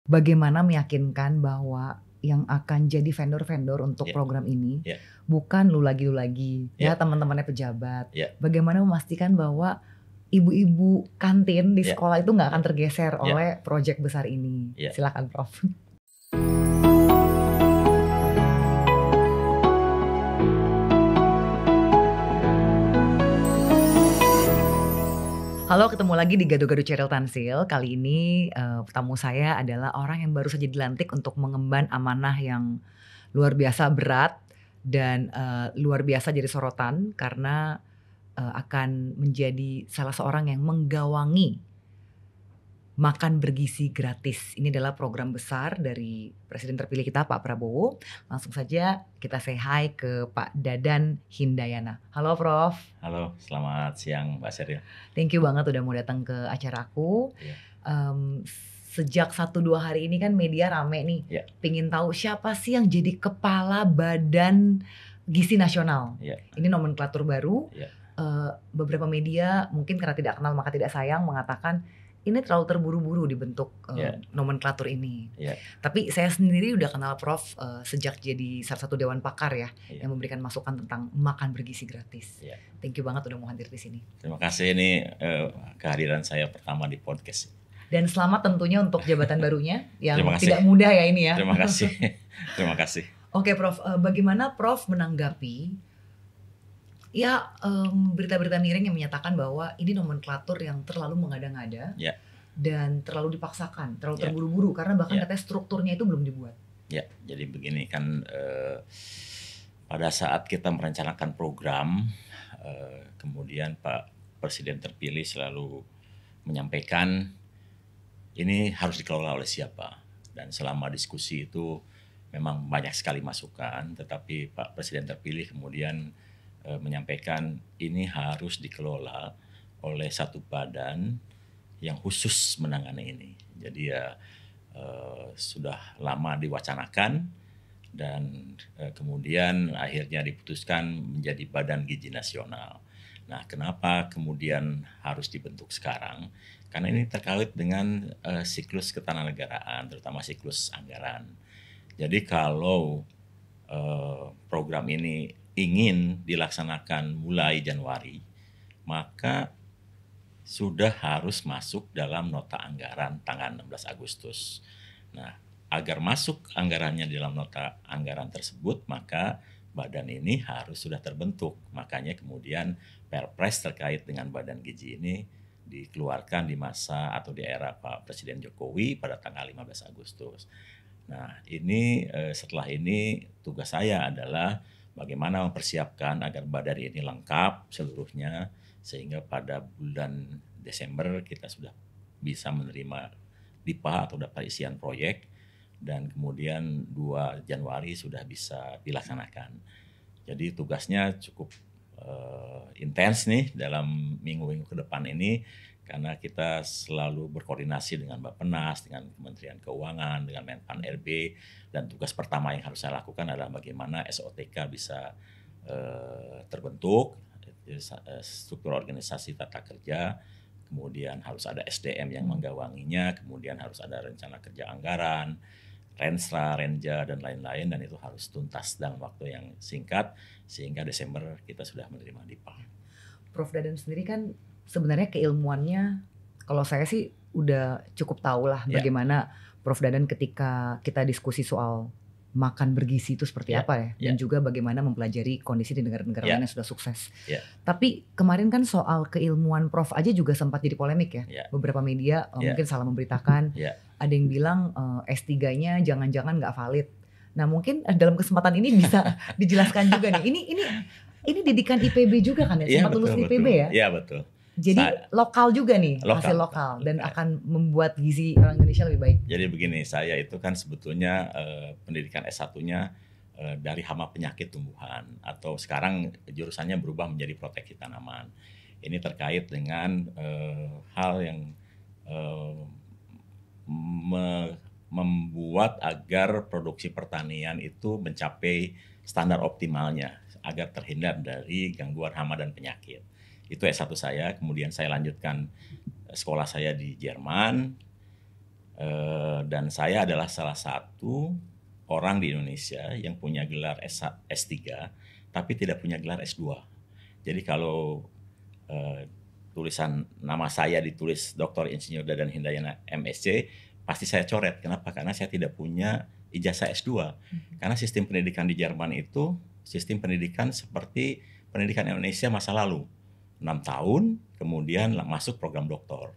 Bagaimana meyakinkan bahwa yang akan jadi vendor-vendor untuk Ya. program ini Ya. bukan lu lagi ya Ya. teman-temannya pejabat. Ya. Bagaimana memastikan bahwa ibu-ibu kantin di Ya. sekolah itu nggak akan tergeser Ya. oleh proyek besar ini. Ya. Silakan Prof. Halo, ketemu lagi di Gado-Gado Ceril Tansil. Kali ini tamu saya adalah orang yang baru saja dilantik untuk mengemban amanah yang luar biasa berat dan luar biasa jadi sorotan karena akan menjadi salah seorang yang menggawangi makan bergizi gratis. Ini adalah program besar dari Presiden terpilih kita Pak Prabowo. Langsung saja kita say hi ke Pak Dadan Hindayana. Halo Prof. Halo, selamat siang Mbak Sheryl. Thank you banget udah mau datang ke acaraku. Ya. Sejak 1-2 hari ini kan media rame nih. Ya. Pingin tahu siapa sih yang jadi kepala Badan Gizi Nasional. Ya. Ini nomenklatur baru. Ya. Beberapa media mungkin karena tidak kenal maka tidak sayang mengatakan ini terlalu terburu-buru dibentuk nomenklatur ini. Ya. Tapi saya sendiri udah kenal Prof sejak jadi salah satu dewan pakar ya, Ya. yang memberikan masukan tentang makan bergizi gratis. Ya. Thank you banget udah mau hadir di sini. Terima kasih, ini kehadiran saya pertama di podcast. Dan selamat tentunya untuk jabatan barunya yang Terima kasih. tidak mudah ya ini ya. Terima kasih. Terima kasih. Oke Prof, bagaimana Prof menanggapi ya berita-berita miring yang menyatakan bahwa ini nomenklatur yang terlalu mengada-ngada Ya. dan terlalu dipaksakan, terlalu Ya. terburu-buru karena bahkan Ya. katanya strukturnya itu belum dibuat. Ya, jadi begini kan, pada saat kita merencanakan program, kemudian Pak Presiden terpilih selalu menyampaikan ini harus dikelola oleh siapa. Dan selama diskusi itu memang banyak sekali masukan, tetapi Pak Presiden terpilih kemudian menyampaikan ini harus dikelola oleh satu badan yang khusus menangani ini. Jadi ya sudah lama diwacanakan dan kemudian akhirnya diputuskan menjadi Badan Gizi Nasional. Nah, kenapa kemudian harus dibentuk sekarang? Karena ini terkait dengan siklus ketatanegaraan, terutama siklus anggaran. Jadi kalau program ini ingin dilaksanakan mulai Januari, maka sudah harus masuk dalam nota anggaran tanggal 16 Agustus. Nah, agar masuk anggarannya dalam nota anggaran tersebut, maka badan ini harus sudah terbentuk. Makanya kemudian Perpres terkait dengan Badan Gizi ini dikeluarkan di masa atau di era Pak Presiden Jokowi pada tanggal 15 Agustus. Nah, ini setelah ini tugas saya adalah bagaimana mempersiapkan agar badan ini lengkap seluruhnya sehingga pada bulan Desember kita sudah bisa menerima DIPA atau daftar isian proyek dan kemudian 2 Januari sudah bisa dilaksanakan. Jadi tugasnya cukup intens nih dalam minggu-minggu ke depan ini karena kita selalu berkoordinasi dengan Bappenas, dengan Kementerian Keuangan, dengan Menpan RB, dan tugas pertama yang harus saya lakukan adalah bagaimana SOTK bisa terbentuk, struktur organisasi tata kerja, kemudian harus ada SDM yang menggawanginya, kemudian harus ada rencana kerja anggaran, Renstra, Renja, dan lain-lain, dan itu harus tuntas dalam waktu yang singkat sehingga Desember kita sudah menerima DIPA. Prof Dadan sendiri kan sebenarnya keilmuannya kalau saya sih udah cukup tahu lah bagaimana Prof Dadan ketika kita diskusi soal makan bergizi itu seperti apa ya, dan juga bagaimana mempelajari kondisi di negara-negara lain yang sudah sukses. Tapi kemarin kan soal keilmuan Prof aja juga sempat jadi polemik ya. Beberapa media mungkin salah memberitakan. Ada yang bilang S3-nya jangan-jangan nggak valid. Nah mungkin dalam kesempatan ini bisa dijelaskan juga nih. Ini didikan IPB juga kan ya, sempat lulus IPB ya? Iya betul. Jadi lokal juga nih, hasil lokal dan akan membuat gizi orang Indonesia lebih baik. Jadi begini, saya itu kan sebetulnya pendidikan S1-nya dari hama penyakit tumbuhan atau sekarang jurusannya berubah menjadi proteksi tanaman. Ini terkait dengan hal yang membuat agar produksi pertanian itu mencapai standar optimalnya agar terhindar dari gangguan hama dan penyakit. Itu S1 saya, kemudian saya lanjutkan sekolah saya di Jerman, Dan saya adalah salah satu orang di Indonesia yang punya gelar S3 tapi tidak punya gelar S2. Jadi kalau tulisan nama saya ditulis Dr. Insinyur Dadan Hindayana MSc, pasti saya coret. Kenapa? Karena saya tidak punya ijazah S2. Karena sistem pendidikan di Jerman itu sistem pendidikan seperti pendidikan Indonesia masa lalu. 6 tahun, kemudian masuk program doktor.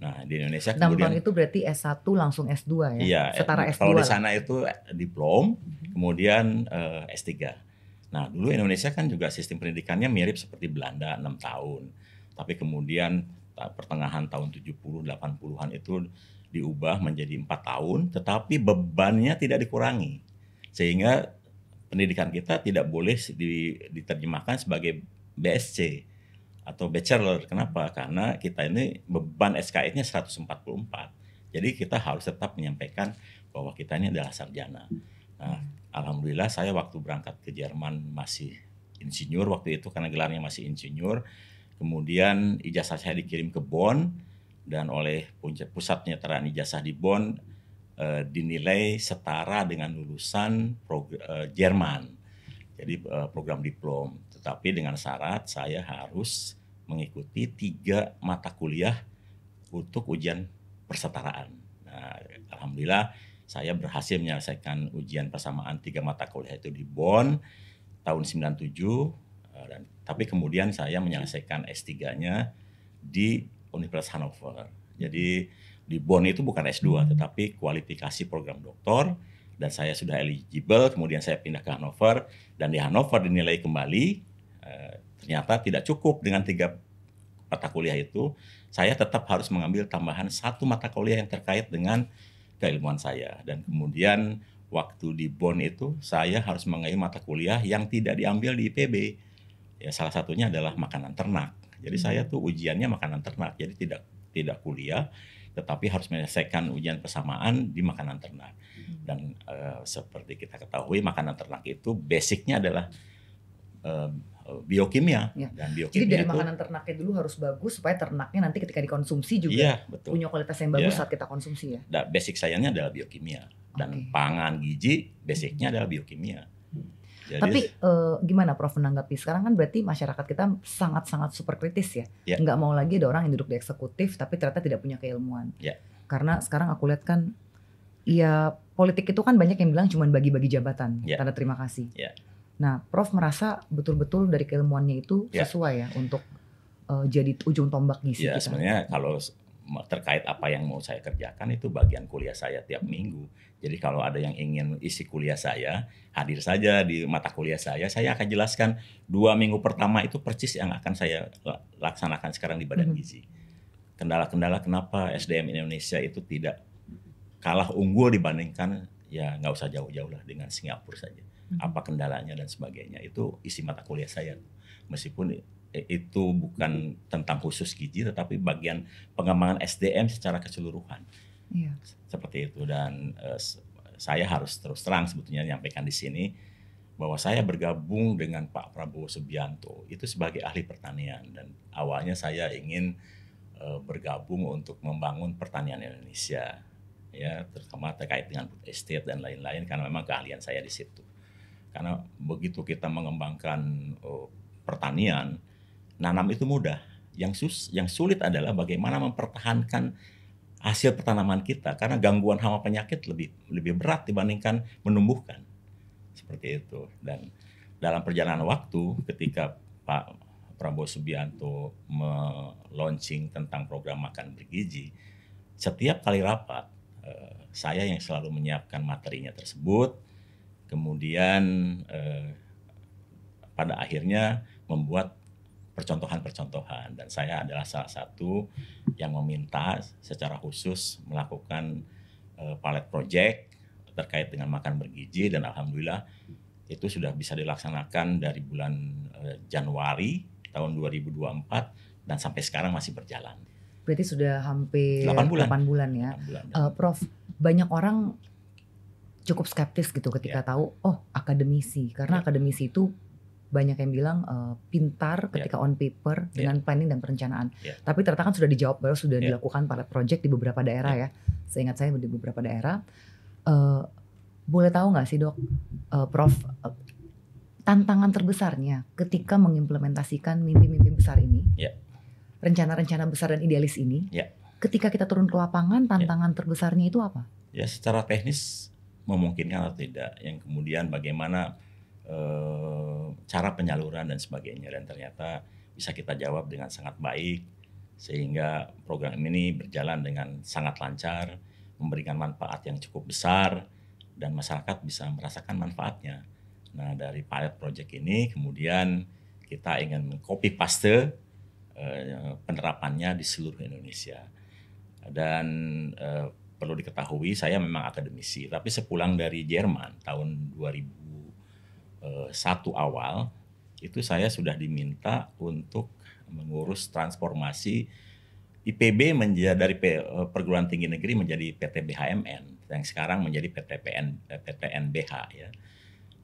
Nah, di Indonesia 6 kemudian tahun itu berarti S1 langsung S2 ya? iya, Setara S2 kalau di lah. sana itu diplom, kemudian S3. Nah, dulu Indonesia kan juga sistem pendidikannya mirip seperti Belanda, 6 tahun. Tapi kemudian pertengahan tahun 70, 80-an itu diubah menjadi 4 tahun, tetapi bebannya tidak dikurangi. Sehingga pendidikan kita tidak boleh diterjemahkan sebagai BSc atau bachelor. Kenapa? Karena kita ini beban SKS-nya 144. Jadi kita harus tetap menyampaikan bahwa kita ini adalah sarjana. Nah, alhamdulillah saya waktu berangkat ke Jerman masih insinyur waktu itu karena gelarnya masih insinyur. Kemudian ijazah saya dikirim ke Bonn dan oleh pusat penyetaraan ijazah di Bonn dinilai setara dengan lulusan Jerman. Jadi program diplom. Tetapi dengan syarat saya harus mengikuti 3 mata kuliah untuk ujian persetaraan. Nah, alhamdulillah saya berhasil menyelesaikan ujian persamaan 3 mata kuliah itu di Bonn tahun 97. Tapi kemudian saya menyelesaikan S3-nya di Universitas Hannover. Jadi di Bonn itu bukan S2 tetapi kualifikasi program doktor. Dan saya sudah eligible, kemudian saya pindah ke Hannover, dan di Hannover dinilai kembali, ternyata tidak cukup dengan 3 mata kuliah itu, saya tetap harus mengambil tambahan 1 mata kuliah yang terkait dengan keilmuan saya. Dan kemudian waktu di Bonn itu, saya harus mengambil mata kuliah yang tidak diambil di IPB. Ya, salah satunya adalah makanan ternak. Jadi saya tuh ujiannya makanan ternak, jadi tidak kuliah, tetapi harus menyelesaikan ujian persamaan di makanan ternak. Dan seperti kita ketahui makanan ternak itu basicnya adalah biokimia. Ya. Dan biokimia jadi dari itu, makanan ternaknya dulu harus bagus supaya ternaknya nanti ketika dikonsumsi juga iya, betul. punya kualitas yang bagus Ya. saat kita konsumsi ya. Basic sainsnya adalah biokimia dan Oke. pangan gizi basicnya adalah biokimia. Jadi, Tapi gimana Prof menanggapi? Sekarang kan berarti masyarakat kita sangat-sangat super kritis ya. Ya. Nggak mau lagi ada orang yang duduk di eksekutif tapi ternyata tidak punya keilmuan. Ya. Karena sekarang aku lihat kan, ya politik itu kan banyak yang bilang cuma bagi-bagi jabatan, Ya. tanda terima kasih. Ya. Nah, Prof merasa betul-betul dari keilmuannya itu Ya. sesuai ya untuk jadi ujung tombak gizi ya kita. sebenarnya kalau terkait apa yang mau saya kerjakan itu bagian kuliah saya tiap minggu. Jadi kalau ada yang ingin isi kuliah saya, hadir saja di mata kuliah saya akan jelaskan 2 minggu pertama itu persis yang akan saya laksanakan sekarang di Badan Gizi. Kendala-kendala kenapa SDM Indonesia itu tidak kalah unggul dibandingkan, ya nggak usah jauh-jauh lah dengan Singapura saja. Apa kendalanya dan sebagainya, itu isi mata kuliah saya. Meskipun itu bukan tentang khusus gizi, tetapi bagian pengembangan SDM secara keseluruhan. Iya. Seperti itu. Dan saya harus terus terang sebetulnya menyampaikan di sini bahwa saya bergabung dengan Pak Prabowo Subianto itu sebagai ahli pertanian, dan awalnya saya ingin bergabung untuk membangun pertanian Indonesia, ya, terutama terkait dengan food estate dan lain-lain, karena memang keahlian saya di situ. Karena begitu kita mengembangkan pertanian, nanam itu mudah. Yang sulit adalah bagaimana mempertahankan hasil pertanaman kita, karena gangguan hama penyakit lebih berat dibandingkan menumbuhkan. Seperti itu. Dan dalam perjalanan waktu ketika Pak Prabowo Subianto launching tentang program makan bergizi, setiap kali rapat saya yang selalu menyiapkan materinya tersebut, kemudian pada akhirnya membuat percontohan-percontohan, dan saya adalah salah satu yang meminta secara khusus melakukan pilot project terkait dengan makan bergizi, dan alhamdulillah itu sudah bisa dilaksanakan dari bulan Januari tahun 2024 dan sampai sekarang masih berjalan. Berarti sudah hampir 8 bulan. 8 bulan ya. 8 bulan. Prof, banyak orang cukup skeptis gitu ketika tahu, oh akademisi, karena akademisi itu banyak yang bilang pintar ketika on paper dengan planning dan perencanaan. Tapi ternyata kan sudah dijawab bahwa sudah dilakukan pilot project di beberapa daerah ya. Seingat saya di beberapa daerah. Boleh tahu nggak sih dok, Prof, tantangan terbesarnya ketika mengimplementasikan mimpi-mimpi besar ini, rencana-rencana besar dan idealis ini, ketika kita turun ke lapangan, tantangan terbesarnya itu apa? Ya, secara teknis memungkinkan atau tidak. Yang kemudian bagaimana cara penyaluran dan sebagainya, dan ternyata bisa kita jawab dengan sangat baik sehingga program ini berjalan dengan sangat lancar, memberikan manfaat yang cukup besar dan masyarakat bisa merasakan manfaatnya. Nah, dari pilot project ini kemudian kita ingin copy paste penerapannya di seluruh Indonesia. Dan perlu diketahui saya memang akademisi, tapi sepulang dari Jerman tahun 2001 awal, itu saya sudah diminta untuk mengurus transformasi IPB dari perguruan tinggi negeri menjadi PT BHMN, yang sekarang menjadi PTNBH ya.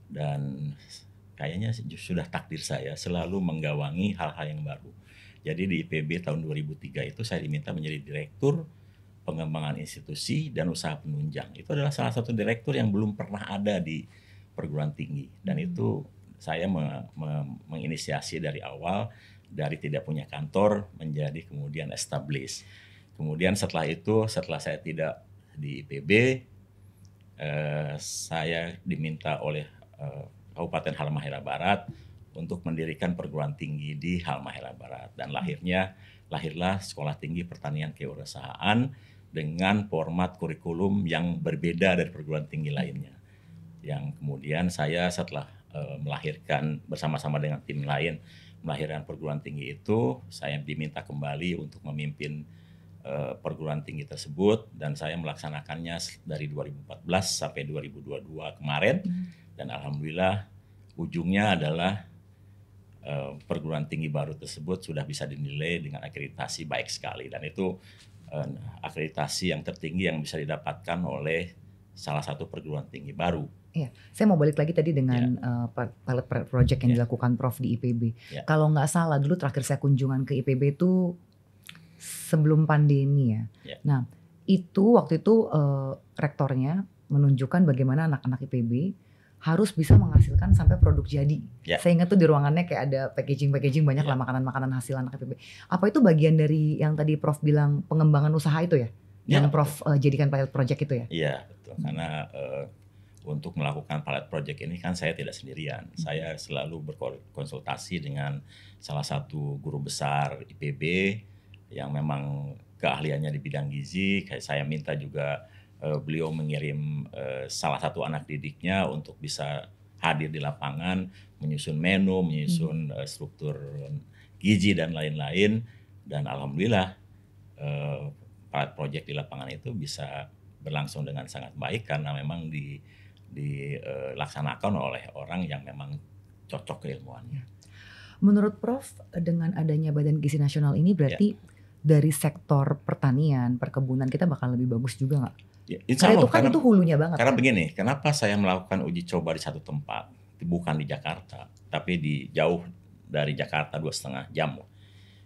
Dan kayaknya sudah takdir saya selalu menggawangi hal-hal yang baru. Jadi di IPB tahun 2003 itu saya diminta menjadi direktur pengembangan institusi dan usaha penunjang. Itu adalah salah satu direktur yang belum pernah ada di perguruan tinggi, dan itu saya menginisiasi dari awal, dari tidak punya kantor menjadi kemudian establish. Kemudian setelah itu, setelah saya tidak di IPB, saya diminta oleh Kabupaten Halmahera Barat untuk mendirikan perguruan tinggi di Halmahera Barat, dan lahirlah Sekolah Tinggi Pertanian Kewirausahaan dengan format kurikulum yang berbeda dari perguruan tinggi lainnya. Yang kemudian saya setelah melahirkan bersama-sama dengan tim lain melahirkan perguruan tinggi itu, saya diminta kembali untuk memimpin perguruan tinggi tersebut, dan saya melaksanakannya dari 2014 sampai 2022 kemarin. Dan alhamdulillah ujungnya adalah perguruan tinggi baru tersebut sudah bisa dinilai dengan akreditasi baik sekali, dan itu akreditasi yang tertinggi yang bisa didapatkan oleh salah satu perguruan tinggi baru. Iya, saya mau balik lagi tadi dengan pilot project yang dilakukan Prof di IPB. Kalau nggak salah dulu terakhir saya kunjungan ke IPB itu sebelum pandemi ya. Nah itu waktu itu rektornya menunjukkan bagaimana anak-anak IPB harus bisa menghasilkan sampai produk jadi. Saya ingat tuh di ruangannya kayak ada packaging banyak lah makanan-makanan hasil anak IPB. Apa itu bagian dari yang tadi Prof bilang pengembangan usaha itu ya? Yang Prof jadikan pilot project itu ya? Iya betul, karena untuk melakukan pilot project ini kan saya tidak sendirian. Saya selalu berkonsultasi dengan salah satu guru besar IPB yang memang keahliannya di bidang gizi. Kayak saya minta juga beliau mengirim salah satu anak didiknya untuk bisa hadir di lapangan, menyusun menu, menyusun struktur gizi dan lain-lain. Dan alhamdulillah pilot project di lapangan itu bisa berlangsung dengan sangat baik karena memang dilaksanakan oleh orang yang memang cocok keilmuannya. Menurut Prof, dengan adanya Badan Gizi Nasional ini berarti dari sektor pertanian, perkebunan kita bakal lebih bagus juga nggak? Ya, karena itu kan itu hulunya banget. Karena begini, kenapa saya melakukan uji coba di satu tempat, bukan di Jakarta, tapi jauh dari Jakarta 2,5 jam.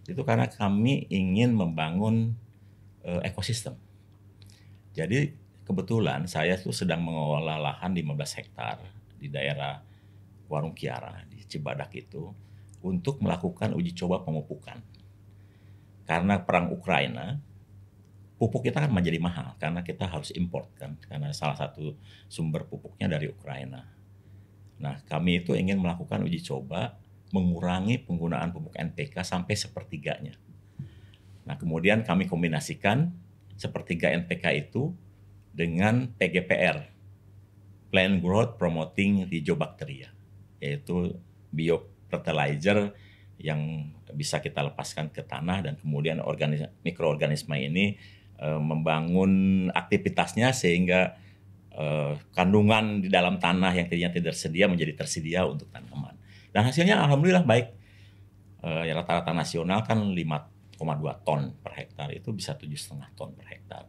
Itu karena kami ingin membangun ekosistem. Jadi kebetulan saya tuh sedang mengelola lahan 15 hektar di daerah Warung Kiara di Cibadak itu untuk melakukan uji coba pemupukan. Karena perang Ukraina, pupuk kita kan menjadi mahal karena kita harus import kan, karena salah satu sumber pupuknya dari Ukraina. Nah, kami itu ingin melakukan uji coba mengurangi penggunaan pupuk NPK sampai sepertiganya. Nah, kemudian kami kombinasikan sepertiga NPK itu dengan PGPR, Plant Growth Promoting Rhizobacteria, yaitu biofertilizer yang bisa kita lepaskan ke tanah, dan kemudian mikroorganisme ini membangun aktivitasnya sehingga kandungan di dalam tanah yang tadinya tidak tersedia menjadi tersedia untuk tanaman. Dan hasilnya alhamdulillah baik. Rata-rata nasional kan 5,2 ton per hektar, itu bisa 7,5 ton per hektar.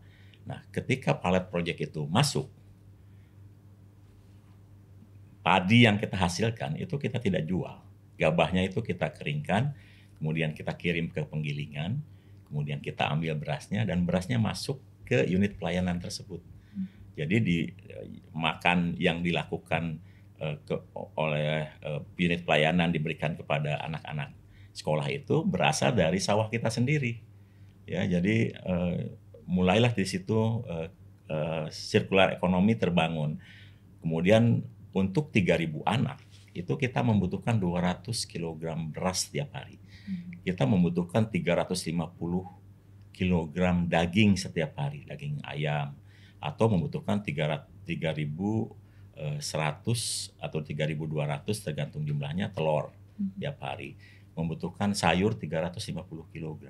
Nah, ketika pilot project itu masuk, padi yang kita hasilkan itu kita tidak jual, Gabahnya itu kita keringkan, kemudian kita kirim ke penggilingan, kemudian kita ambil berasnya dan berasnya masuk ke unit pelayanan tersebut. Jadi makan yang dilakukan oleh unit pelayanan diberikan kepada anak-anak sekolah itu berasal dari sawah kita sendiri. Ya, jadi mulailah di situ sirkular ekonomi terbangun. Kemudian untuk 3.000 anak itu kita membutuhkan 200 kg beras setiap hari. Kita membutuhkan 350 kg daging setiap hari, daging ayam, atau membutuhkan 3.100 atau 3.200 tergantung jumlahnya telur tiap hari. Membutuhkan sayur 350 kg.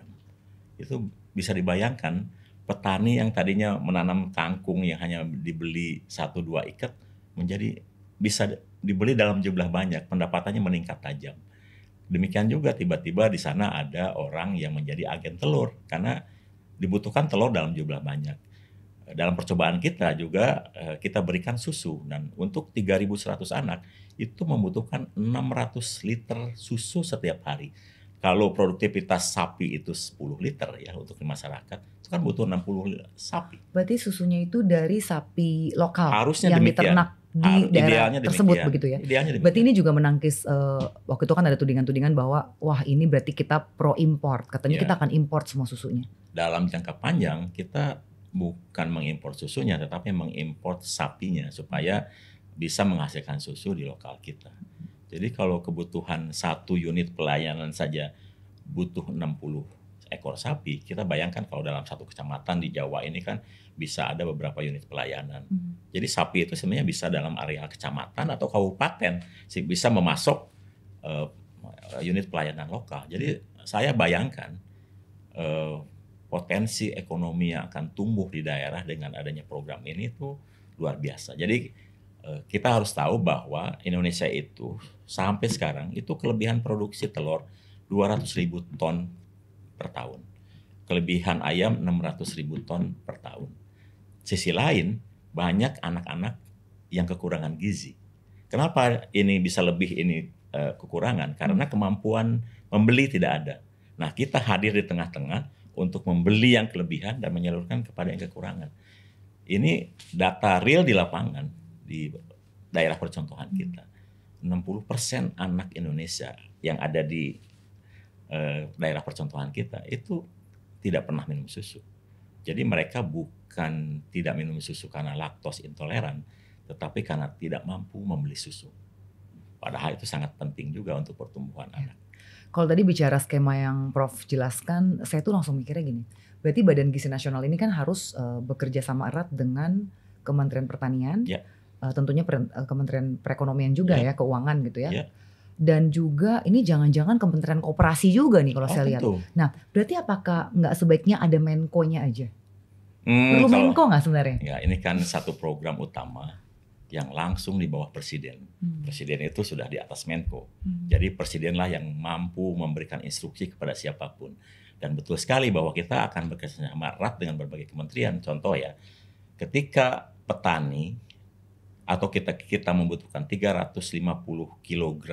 Itu bisa dibayangkan petani yang tadinya menanam kangkung yang hanya dibeli 1-2 ikat menjadi bisa dibeli dalam jumlah banyak, pendapatannya meningkat tajam. Demikian juga tiba-tiba di sana ada orang yang menjadi agen telur karena dibutuhkan telur dalam jumlah banyak. Dalam percobaan kita juga kita berikan susu dan untuk 3.100 anak itu membutuhkan 600 liter susu setiap hari. Kalau produktivitas sapi itu 10 liter ya untuk di masyarakat, itu kan butuh 60 sapi. Berarti susunya itu dari sapi lokal Harusnya yang demikian. diternak di daerah Idealnya tersebut demikian. begitu ya. Idealnya demikian. Berarti ini juga menangkis waktu itu kan ada tudingan-tudingan bahwa wah ini berarti kita pro import. Katanya Ya. kita akan import semua susunya. Dalam jangka panjang kita bukan mengimpor susunya tetapi mengimpor sapinya supaya bisa menghasilkan susu di lokal kita. Jadi kalau kebutuhan satu unit pelayanan saja butuh 60 ekor sapi, kita bayangkan kalau dalam satu kecamatan di Jawa ini kan bisa ada beberapa unit pelayanan. Jadi sapi itu sebenarnya bisa dalam area kecamatan atau kabupaten bisa memasok unit pelayanan lokal. Jadi saya bayangkan potensi ekonomi yang akan tumbuh di daerah dengan adanya program ini itu luar biasa. Jadi kita harus tahu bahwa Indonesia itu sampai sekarang itu kelebihan produksi telur 200.000 ton per tahun. Kelebihan ayam 600.000 ton per tahun. Sisi lain, banyak anak-anak yang kekurangan gizi. Kenapa ini bisa lebih ini kekurangan? Karena kemampuan membeli tidak ada. Nah, kita hadir di tengah-tengah untuk membeli yang kelebihan dan menyalurkan kepada yang kekurangan. Ini data real di lapangan. Di daerah percontohan kita 60% anak Indonesia yang ada di daerah percontohan kita itu tidak pernah minum susu. Jadi mereka bukan tidak minum susu karena laktos intoleran, tetapi karena tidak mampu membeli susu. Padahal itu sangat penting juga untuk pertumbuhan anak. Kalau tadi bicara skema yang Prof jelaskan, saya tuh langsung mikirnya gini. Berarti Badan Gizi Nasional ini kan harus bekerja sama erat dengan Kementerian Pertanian. Ya. Tentunya Kementerian Perekonomian juga ya, keuangan gitu ya. Ya. Dan juga ini jangan-jangan Kementerian Koperasi juga nih kalau saya lihat. Tentu. Nah, berarti apakah nggak sebaiknya ada Menko-nya aja? Perlu Menko nggak sebenarnya? Ya, ini kan satu program utama yang langsung di bawah Presiden. Presiden itu sudah di atas Menko. Jadi Presidenlah yang mampu memberikan instruksi kepada siapapun. Dan betul sekali bahwa kita akan bekerjasama erat dengan berbagai kementerian. Contoh ya, ketika petani atau kita membutuhkan 350 kg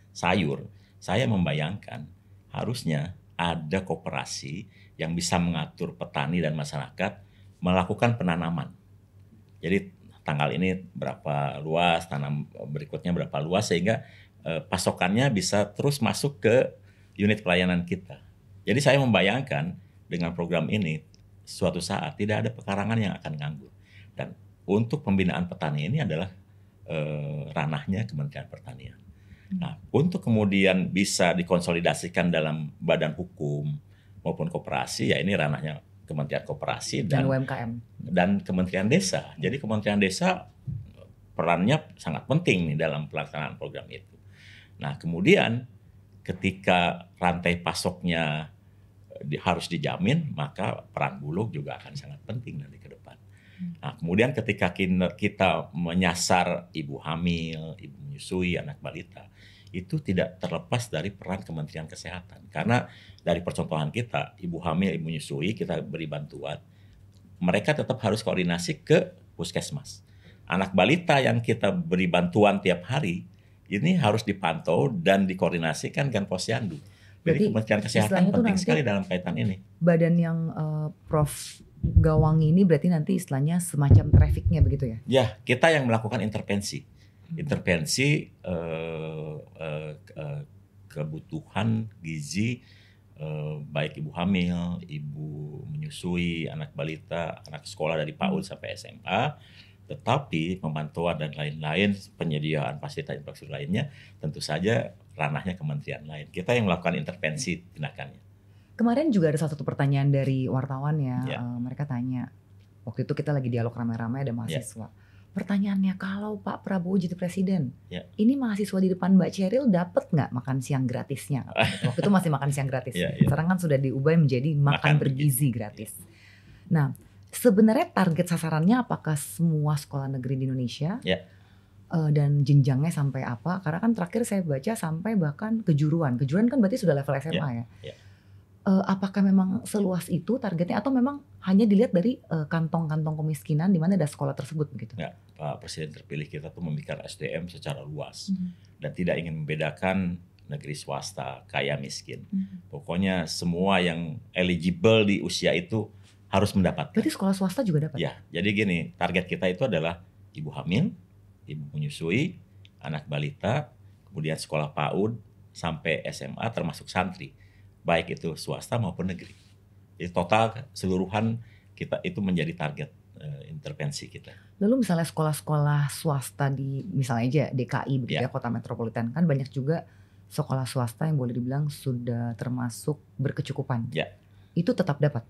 sayur, saya membayangkan harusnya ada koperasi yang bisa mengatur petani dan masyarakat melakukan penanaman. Jadi tanggal ini berapa luas, tanam berikutnya berapa luas, sehingga pasokannya bisa terus masuk ke unit pelayanan kita. Jadi saya membayangkan dengan program ini suatu saat tidak ada pekarangan yang akan nganggur. Dan untuk pembinaan petani ini adalah ranahnya Kementerian Pertanian. Nah, untuk kemudian bisa dikonsolidasikan dalam badan hukum maupun koperasi, ya ini ranahnya Kementerian Koperasi dan UMKM dan Kementerian Desa. Jadi Kementerian Desa perannya sangat penting nih dalam pelaksanaan program itu. Nah, kemudian ketika rantai pasoknya harus dijamin, maka peran Bulog juga akan sangat penting nanti ke depan. Nah, kemudian ketika kita menyasar ibu hamil, ibu menyusui, anak balita, itu tidak terlepas dari peran Kementerian Kesehatan. Karena dari percontohan kita, ibu hamil, ibu menyusui, kita beri bantuan, mereka tetap harus koordinasi ke puskesmas. Anak balita yang kita beri bantuan tiap hari, ini harus dipantau dan dikoordinasikan dengan Posyandu. Jadi Berarti Kementerian Kesehatan istilahnya tuh penting nanti sekali dalam kaitan ini. badan yang Prof Gawang ini berarti nanti istilahnya semacam trafficnya begitu ya? Ya, kita yang melakukan intervensi. Intervensi kebutuhan gizi baik ibu hamil, ibu menyusui, anak balita, anak sekolah dari PAUD sampai SMA. Tetapi pemantauan dan lain-lain, penyediaan fasilitas infrastruktur lainnya tentu saja ranahnya kementerian lain. Kita yang melakukan intervensi tindakannya. Kemarin juga ada satu pertanyaan dari wartawan ya, Ya. mereka tanya, waktu itu kita lagi dialog ramai-ramai ada mahasiswa. Pertanyaannya, kalau Pak Prabowo jadi presiden, Ya. ini mahasiswa di depan Mbak Cheryl dapat nggak makan siang gratisnya? Waktu itu masih makan siang gratis. Ya, ya. Sekarang kan sudah diubah menjadi makan bergizi gratis. Nah, sebenarnya target sasarannya apakah semua sekolah negeri di Indonesia? Ya. Dan jenjangnya sampai apa? Karena kan terakhir saya baca sampai bahkan kejuruan. Kejuruan kan berarti sudah level SMA ya. Ya. Apakah memang seluas itu targetnya atau memang hanya dilihat dari kantong-kantong kemiskinan di mana ada sekolah tersebut begitu? Ya, Pak Presiden terpilih kita tuh memikirkan SDM secara luas dan tidak ingin membedakan negeri swasta, kaya miskin. Pokoknya semua yang eligible di usia itu harus mendapatkan. Berarti sekolah swasta juga dapat? Ya, jadi gini, target kita itu adalah ibu hamil, ibu menyusui, anak balita, kemudian sekolah PAUD sampai SMA termasuk santri, baik itu swasta maupun negeri. Jadi total keseluruhan kita itu menjadi target intervensi kita. Lalu misalnya sekolah-sekolah swasta di misalnya aja DKI begitu ya, kota metropolitan, kan banyak juga sekolah swasta yang boleh dibilang sudah termasuk berkecukupan. Ya. Itu tetap dapat?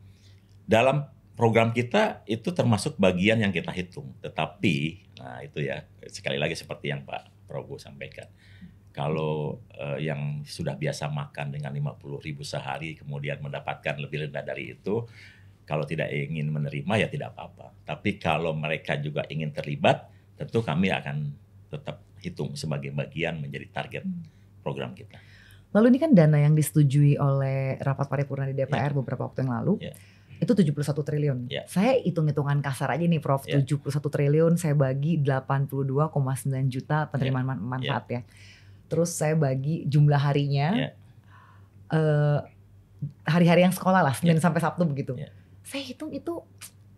Dalam program kita itu termasuk bagian yang kita hitung. Tetapi, nah itu ya, sekali lagi seperti yang Pak Prabowo sampaikan. Kalau yang sudah biasa makan dengan 50.000 sehari kemudian mendapatkan lebih rendah dari itu, kalau tidak ingin menerima ya tidak apa-apa. Tapi kalau mereka juga ingin terlibat, tentu kami akan tetap hitung sebagai bagian menjadi target program kita. Lalu ini kan dana yang disetujui oleh rapat paripurna di DPR beberapa waktu yang lalu. Itu 71 triliun. Saya hitung-hitungan kasar aja nih Prof, 71 triliun saya bagi 82,9 juta penerimaan manfaat ya. Terus saya bagi jumlah harinya, hari-hari yang sekolah lah, Senin sampai Sabtu begitu. Saya hitung itu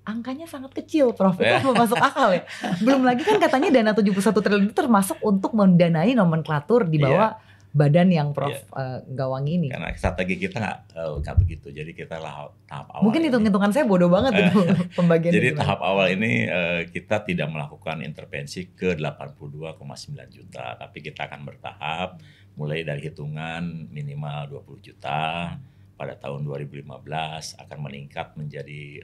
angkanya sangat kecil Prof, itu masuk akal ya. Belum lagi kan katanya dana 71 triliun itu termasuk untuk mendanai nomenklatur di bawah badan yang Prof Gawang ini. Karena strategi kita nggak begitu, jadi kita tahap awal. Mungkin hitung-hitungan saya bodoh banget itu pembagian. Jadi tahap awal ini kita tidak melakukan intervensi ke 82,9 juta, tapi kita akan bertahap mulai dari hitungan minimal 20 juta. Pada tahun 2015 akan meningkat menjadi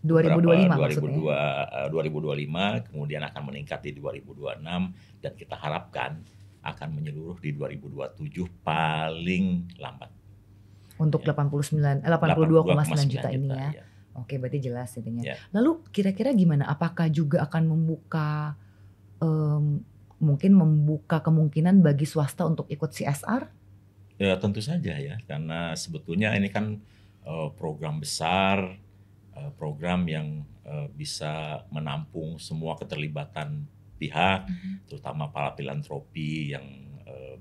2025 kemudian akan meningkat di 2026 dan kita harapkan akan menyeluruh di 2027 paling lambat. Untuk 82,9 juta ini ya. Oke, berarti jelas intinya. Lalu kira-kira gimana? Apakah juga akan membuka mungkin membuka kemungkinan bagi swasta untuk ikut CSR? Ya tentu saja ya, karena sebetulnya ini kan program besar, program yang bisa menampung semua keterlibatan pihak, terutama para filantropi yang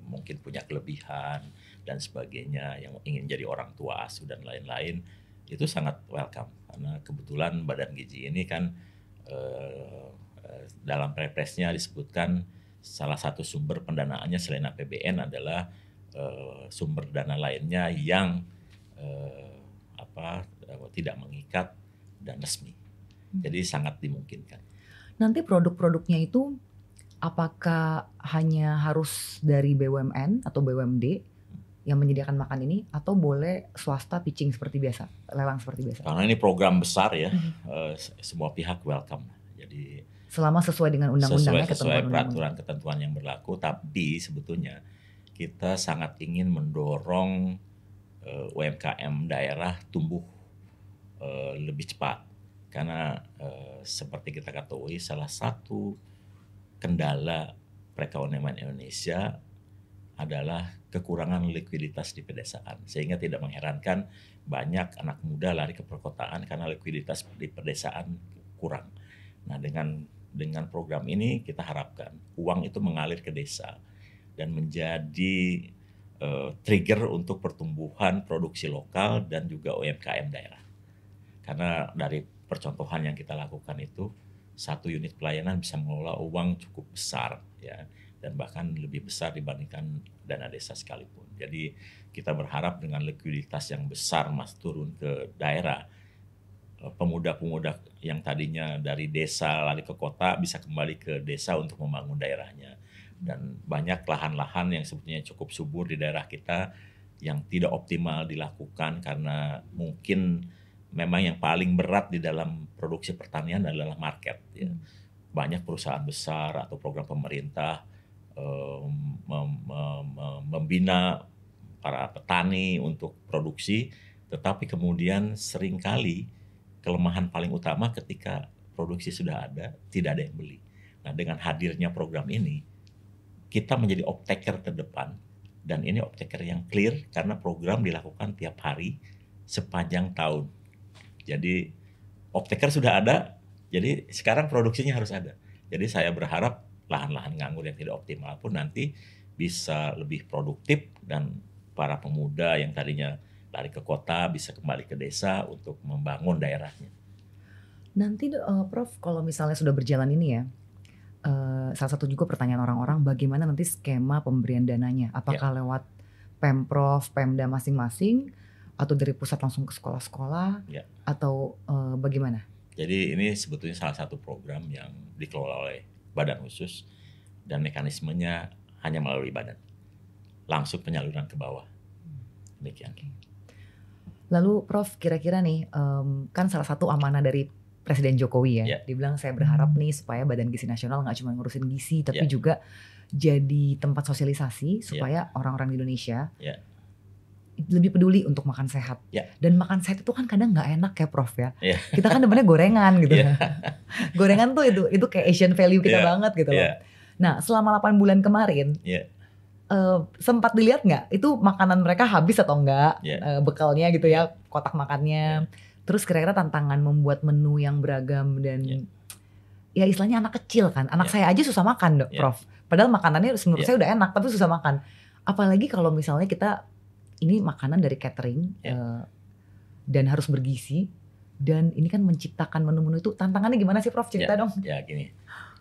mungkin punya kelebihan dan sebagainya, yang ingin jadi orang tua asuh dan lain-lain, itu sangat welcome. Karena kebetulan Badan Gizi ini kan dalam Perpresnya disebutkan salah satu sumber pendanaannya selain APBN adalah sumber dana lainnya yang tidak mengikat dan resmi. Jadi sangat dimungkinkan. Nanti produk-produknya itu apakah hanya harus dari BUMN atau BUMD yang menyediakan makan ini, atau boleh swasta pitching seperti biasa, lelang seperti biasa? Karena ini program besar ya, semua pihak welcome. Jadi selama sesuai dengan undang-undangnya, sesuai peraturan ketentuan yang berlaku, tapi sebetulnya kita sangat ingin mendorong UMKM daerah tumbuh lebih cepat. Karena seperti kita ketahui, salah satu kendala perekonomian Indonesia adalah kekurangan likuiditas di pedesaan. Sehingga tidak mengherankan banyak anak muda lari ke perkotaan karena likuiditas di pedesaan kurang. Nah dengan program ini kita harapkan uang itu mengalir ke desa. dan menjadi trigger untuk pertumbuhan produksi lokal dan juga UMKM daerah. Karena dari percontohan yang kita lakukan itu, satu unit pelayanan bisa mengelola uang cukup besar ya, dan bahkan lebih besar dibandingkan dana desa sekalipun. Jadi kita berharap dengan likuiditas yang besar Mas turun ke daerah, pemuda-pemuda yang tadinya dari desa lari ke kota bisa kembali ke desa untuk membangun daerahnya. Dan banyak lahan-lahan yang sebetulnya cukup subur di daerah kita yang tidak optimal dilakukan karena mungkin memang yang paling berat di dalam produksi pertanian adalah market. Ya. Banyak perusahaan besar atau program pemerintah membina para petani untuk produksi, tetapi kemudian seringkali kelemahan paling utama ketika produksi sudah ada, tidak ada yang beli. Nah, dengan hadirnya program ini, kita menjadi off-taker terdepan, dan ini off-taker yang clear karena program dilakukan tiap hari sepanjang tahun. Jadi off-taker sudah ada, jadi sekarang produksinya harus ada. Jadi saya berharap lahan-lahan nganggur yang tidak optimal pun nanti bisa lebih produktif dan para pemuda yang tadinya lari ke kota bisa kembali ke desa untuk membangun daerahnya. Nanti Prof, kalau misalnya sudah berjalan ini ya, salah satu juga pertanyaan orang-orang bagaimana nanti skema pemberian dananya, apakah lewat Pemprov, Pemda masing-masing atau dari pusat langsung ke sekolah-sekolah atau bagaimana? Jadi ini sebetulnya salah satu program yang dikelola oleh badan khusus dan mekanismenya hanya melalui badan, langsung penyaluran ke bawah. Demikian. Lalu Prof, kira-kira nih kan salah satu amanah dari Presiden Jokowi ya, dibilang saya berharap nih supaya Badan Gizi Nasional nggak cuma ngurusin gizi, tapi juga jadi tempat sosialisasi supaya orang-orang di Indonesia lebih peduli untuk makan sehat. Dan makan sehat itu kan kadang nggak enak ya Prof ya. Kita kan depannya gorengan gitu. Gorengan tuh itu kayak Asian value kita banget gitu loh. Nah selama 8 bulan kemarin, sempat dilihat nggak itu makanan mereka habis atau enggak, bekalnya gitu ya, kotak makannya. Terus kira-kira tantangan membuat menu yang beragam dan ya istilahnya anak kecil kan. Anak saya aja susah makan Prof. Padahal makanannya menurut saya udah enak tapi susah makan. Apalagi kalau misalnya kita ini makanan dari catering dan harus bergizi. Dan ini kan menciptakan menu-menu itu tantangannya gimana sih Prof? Cerita dong. Ya gini,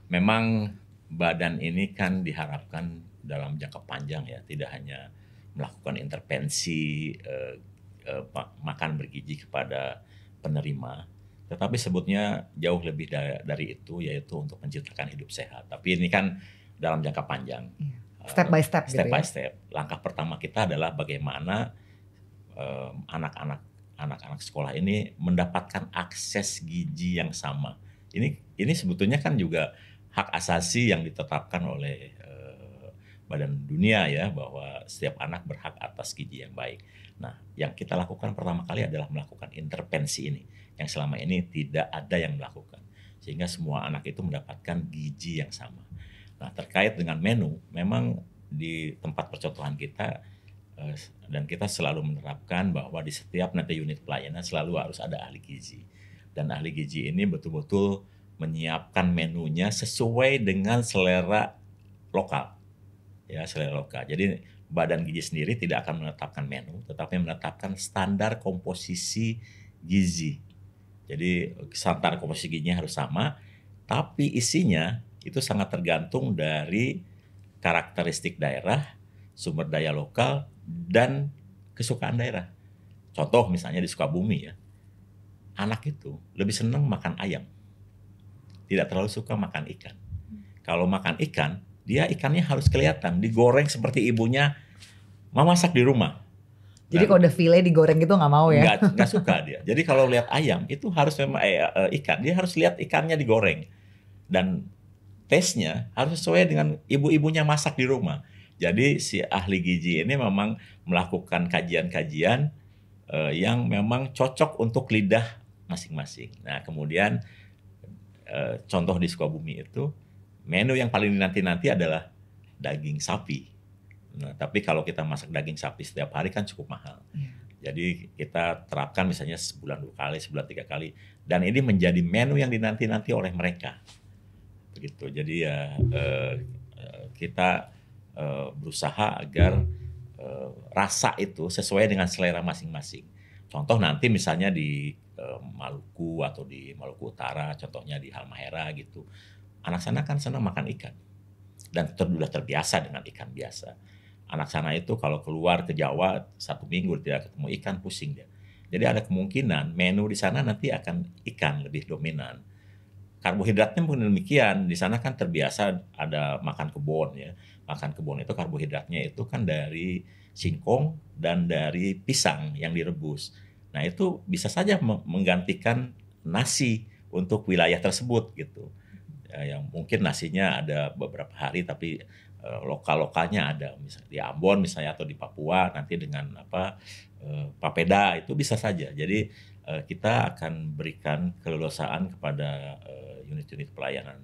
memang badan ini kan diharapkan dalam jangka panjang ya. Tidak hanya melakukan intervensi makan bergizi kepada penerima, tetapi sebutnya jauh lebih dari itu, yaitu untuk menciptakan hidup sehat. Tapi ini kan dalam jangka panjang, step by step. Step by step. Langkah pertama kita adalah bagaimana anak-anak sekolah ini mendapatkan akses gizi yang sama. Ini sebetulnya kan juga hak asasi yang ditetapkan oleh Badan Dunia ya, bahwa setiap anak berhak atas gizi yang baik. Nah, yang kita lakukan pertama kali adalah melakukan intervensi ini, yang selama ini tidak ada yang melakukan. Sehingga semua anak itu mendapatkan gizi yang sama. Nah, terkait dengan menu, memang di tempat percontohan kita, dan kita selalu menerapkan bahwa di setiap nanti unit pelayanan selalu harus ada ahli gizi. Dan ahli gizi ini betul-betul menyiapkan menunya sesuai dengan selera lokal. Ya, selera lokal. Jadi Badan Gizi sendiri tidak akan menetapkan menu, tetapi menetapkan standar komposisi gizi. Jadi standar komposisi gizinya harus sama, tapi isinya itu sangat tergantung dari karakteristik daerah, sumber daya lokal, dan kesukaan daerah. Contoh misalnya di Sukabumi ya, anak itu lebih senang makan ayam, tidak terlalu suka makan ikan. Kalau makan ikan, dia ikannya harus kelihatan, digoreng seperti ibunya memasak di rumah. Jadi kalau udah file digoreng gitu nggak mau ya? Nggak suka dia. Jadi kalau lihat ayam itu harus memang ikan, dia harus lihat ikannya digoreng. Dan taste-nya harus sesuai dengan ibu-ibunya masak di rumah. Jadi si ahli gizi ini memang melakukan kajian-kajian yang memang cocok untuk lidah masing-masing. Nah kemudian contoh di Sukabumi itu, menu yang paling dinanti-nanti adalah daging sapi. Nah, tapi kalau kita masak daging sapi setiap hari kan cukup mahal. Jadi kita terapkan misalnya sebulan 2 kali, sebulan 3 kali. Dan ini menjadi menu yang dinanti-nanti oleh mereka. Begitu. Jadi ya kita berusaha agar rasa itu sesuai dengan selera masing-masing. Contoh nanti misalnya di Maluku atau di Maluku Utara, contohnya di Halmahera gitu. Anak sana kan senang makan ikan dan sudah terbiasa dengan ikan biasa. Anak sana itu kalau keluar ke Jawa 1 minggu tidak ketemu ikan pusing dia. Jadi ada kemungkinan menu di sana nanti akan ikan lebih dominan. Karbohidratnya pun demikian. Di sana kan terbiasa ada makan kebun ya. Makan kebun itu karbohidratnya itu kan dari singkong dan dari pisang yang direbus. Nah, itu bisa saja menggantikan nasi untuk wilayah tersebut gitu. Ya, yang mungkin nasinya ada beberapa hari tapi lokal-lokalnya ada misalnya di Ambon misalnya atau di Papua nanti dengan papeda itu bisa saja. Jadi kita akan berikan keleluasaan kepada unit-unit pelayanan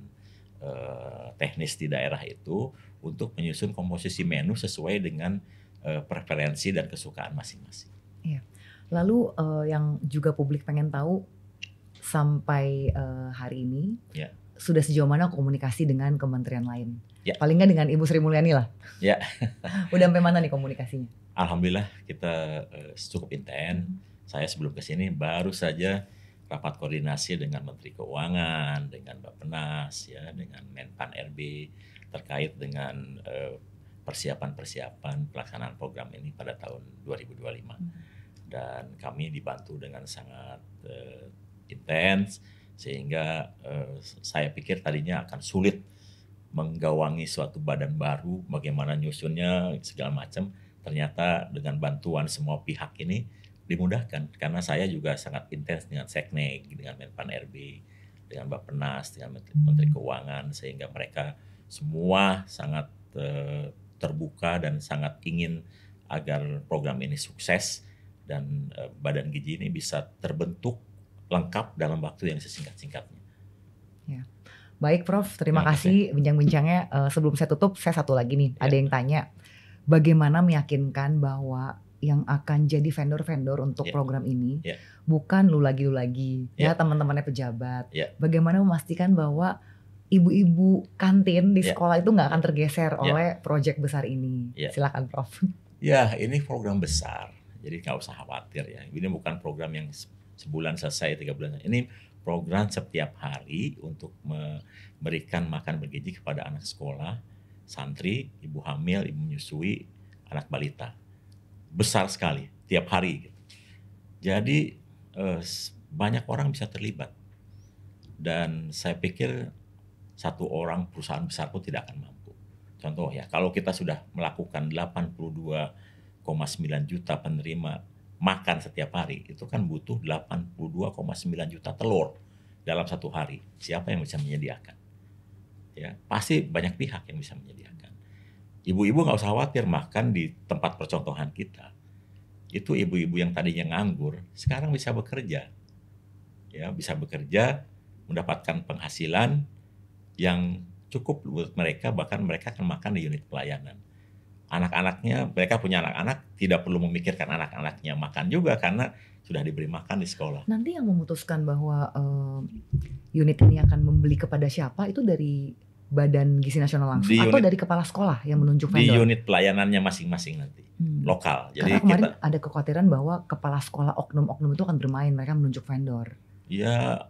teknis di daerah itu untuk menyusun komposisi menu sesuai dengan preferensi dan kesukaan masing-masing. Iya. Lalu yang juga publik pengen tahu sampai hari ini sudah sejauh mana komunikasi dengan kementerian lain? Paling nggak dengan Ibu Sri Mulyani lah. Ya. Udah sampai mana nih komunikasinya? Alhamdulillah kita cukup intens. Saya sebelum ke sini baru saja rapat koordinasi dengan Menteri Keuangan, dengan Bappenas, ya, dengan Menpan RB terkait dengan persiapan pelaksanaan program ini pada tahun 2025. Dan kami dibantu dengan sangat intens sehingga saya pikir tadinya akan sulit menggawangi suatu badan baru, bagaimana nyusunnya segala macam. Ternyata dengan bantuan semua pihak ini dimudahkan karena saya juga sangat intens dengan Seknek, dengan Menpan RB, dengan Bappenas, dengan Menteri Keuangan sehingga mereka semua sangat terbuka dan sangat ingin agar program ini sukses dan badan gizi ini bisa terbentuk lengkap dalam waktu yang sesingkat-singkatnya. Ya. Baik Prof, terima kasih bincang-bincangnya. Sebelum saya tutup, saya satu lagi nih. Ada yang tanya, bagaimana meyakinkan bahwa yang akan jadi vendor-vendor untuk program ini bukan lu lagi ya teman-temannya pejabat. Bagaimana memastikan bahwa ibu-ibu kantin di sekolah itu nggak akan tergeser oleh proyek besar ini? Silakan Prof. Ya, ini program besar. Jadi nggak usah khawatir ya. Ini bukan program yang sebulan selesai, 3 bulan. Ini program setiap hari untuk memberikan makan bergizi kepada anak sekolah, santri, ibu hamil, ibu menyusui, anak balita. Besar sekali, tiap hari. Jadi banyak orang bisa terlibat. Dan saya pikir satu orang perusahaan besar pun tidak akan mampu. Contoh ya, kalau kita sudah melakukan 82,9 juta penerima makan setiap hari, itu kan butuh 82,9 juta telur dalam satu hari. Siapa yang bisa menyediakan? Ya, pasti banyak pihak yang bisa menyediakan. Ibu-ibu nggak usah khawatir makan di tempat percontohan kita. Itu ibu-ibu yang tadinya nganggur, sekarang bisa bekerja. Ya, bisa bekerja, mendapatkan penghasilan yang cukup buat mereka, bahkan mereka akan makan di unit pelayanan. Anak-anaknya, mereka punya anak-anak, tidak perlu memikirkan anak-anaknya makan juga karena sudah diberi makan di sekolah. Nanti yang memutuskan bahwa unit ini akan membeli kepada siapa itu dari Badan Gizi Nasional langsung atau dari kepala sekolah yang menunjuk vendor? Di unit pelayanannya masing-masing nanti, lokal. Jadi karena kemarin ada kekhawatiran bahwa kepala sekolah oknum-oknum itu akan bermain, mereka menunjuk vendor. Ya,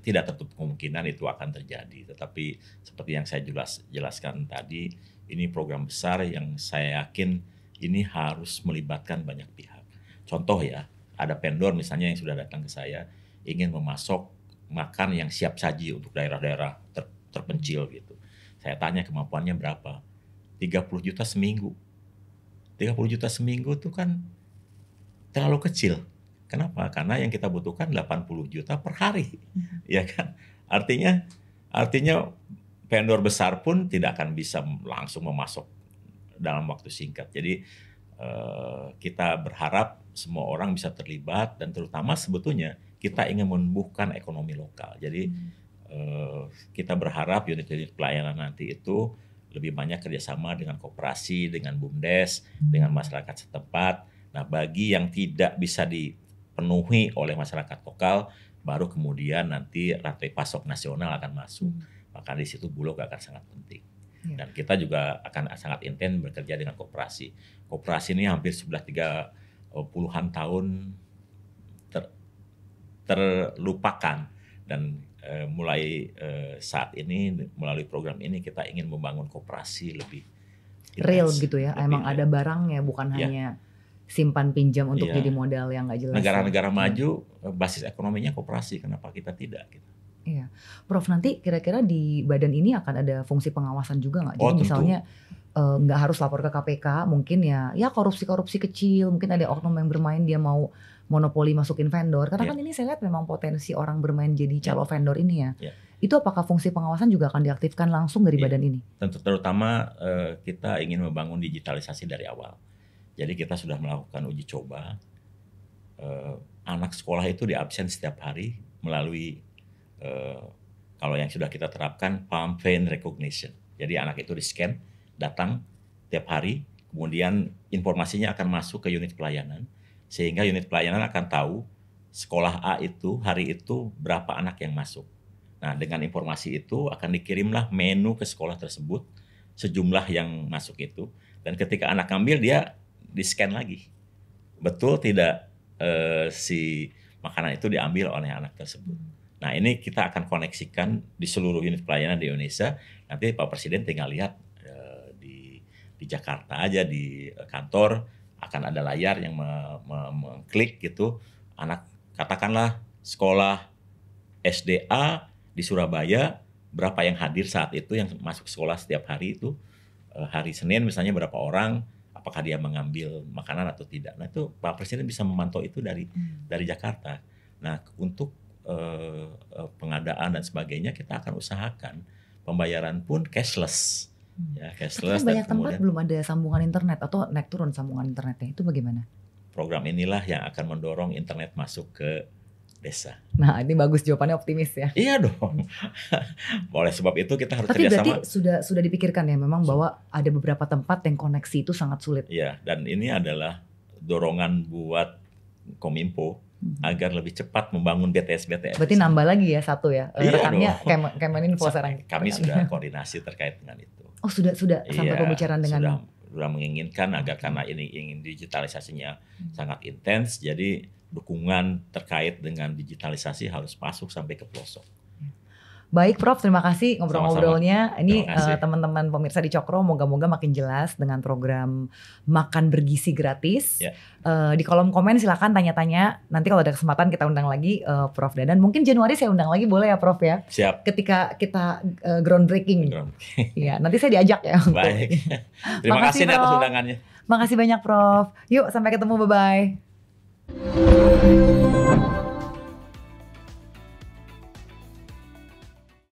tidak tertutup kemungkinan itu akan terjadi. Tetapi seperti yang saya jelaskan tadi, ini program besar yang saya yakin ini harus melibatkan banyak pihak. Contoh ya, ada vendor misalnya yang sudah datang ke saya, ingin memasok makan yang siap saji untuk daerah-daerah terpencil gitu. Saya tanya kemampuannya berapa? 30 juta seminggu. 30 juta seminggu itu kan terlalu kecil. Kenapa? Karena yang kita butuhkan 80 juta per hari. Ya kan? Artinya vendor besar pun tidak akan bisa langsung memasok dalam waktu singkat. Jadi kita berharap semua orang bisa terlibat dan terutama sebetulnya kita ingin menumbuhkan ekonomi lokal. Jadi kita berharap unit-unit pelayanan nanti itu lebih banyak kerjasama dengan koperasi, dengan BUMDes, dengan masyarakat setempat. Nah, bagi yang tidak bisa dipenuhi oleh masyarakat lokal, baru kemudian nanti rantai pasok nasional akan masuk. Maka di situ Bulog akan sangat penting. Ya. Dan kita juga akan sangat intens bekerja dengan koperasi. Koperasi ini hampir sudah 30-an tahun terlupakan, dan mulai saat ini melalui program ini kita ingin membangun koperasi lebih real intens, gitu ya. lebih Emang ada barangnya, bukan hanya simpan pinjam untuk jadi modal yang nggak jelas. Negara-negara maju basis ekonominya koperasi, kenapa kita tidak gitu. Iya, Prof, nanti kira-kira di badan ini akan ada fungsi pengawasan juga nggak? Jadi misalnya nggak harus lapor ke KPK, mungkin ya korupsi-korupsi kecil, mungkin ada oknum yang bermain dia mau monopoli masukin vendor. Karena kan ini saya lihat memang potensi orang bermain jadi calo vendor ini ya. Itu apakah fungsi pengawasan juga akan diaktifkan langsung dari badan ini? Tentu, terutama kita ingin membangun digitalisasi dari awal. Jadi kita sudah melakukan uji coba, anak sekolah itu diabsen setiap hari melalui kalau yang sudah kita terapkan palm vein recognition. Jadi anak itu di-scan, datang tiap hari, kemudian informasinya akan masuk ke unit pelayanan, sehingga unit pelayanan akan tahu sekolah A itu hari itu berapa anak yang masuk. Nah, dengan informasi itu akan dikirimlah menu ke sekolah tersebut, sejumlah yang masuk itu, dan ketika anak ambil dia di-scan lagi. Betul tidak si makanan itu diambil oleh anak tersebut. Nah, ini kita akan koneksikan di seluruh unit pelayanan di Indonesia. Nanti Pak Presiden tinggal lihat di Jakarta aja, di kantor akan ada layar yang mengklik gitu. Anak, katakanlah sekolah SDA di Surabaya, berapa yang hadir saat itu yang masuk sekolah setiap hari itu. Hari Senin misalnya berapa orang, apakah dia mengambil makanan atau tidak. Nah, itu Pak Presiden bisa memantau itu dari Jakarta. Nah, untuk pengadaan dan sebagainya kita akan usahakan pembayaran pun cashless. Ya, cashless. Tapi banyak tempat belum ada sambungan internet atau naik turun sambungan internetnya, itu bagaimana? Program inilah yang akan mendorong internet masuk ke desa. Nah, ini bagus, jawabannya optimis ya. Iya dong. Oleh sebab itu kita harus kerjasama. Tapi berarti sudah dipikirkan ya memang bahwa ada beberapa tempat yang koneksi itu sangat sulit. Iya, dan ini adalah dorongan buat Kominfo agar lebih cepat membangun BTS-BTS. Berarti nambah lagi ya satu ya. Iya rekannya Kemeninfo sekarang. Kami sudah koordinasi terkait dengan itu. Oh, sudah sampai pembicaraan dengan sudah menginginkan agar karena ini ingin digitalisasinya sangat intens, jadi dukungan terkait dengan digitalisasi harus masuk sampai ke pelosok. Baik Prof, terima kasih ngobrol-ngobrolnya. Ini teman-teman pemirsa di Cokro, moga-moga makin jelas dengan program makan bergizi gratis. Di kolom komen silakan tanya-tanya. Nanti kalau ada kesempatan kita undang lagi Prof Dadan. Mungkin Januari saya undang lagi, boleh ya Prof ya? Siap. Ketika kita groundbreaking. Iya, nanti saya diajak ya. Baik. Terima kasih atas undangannya. Makasih banyak Prof. Yuk sampai ketemu, bye-bye.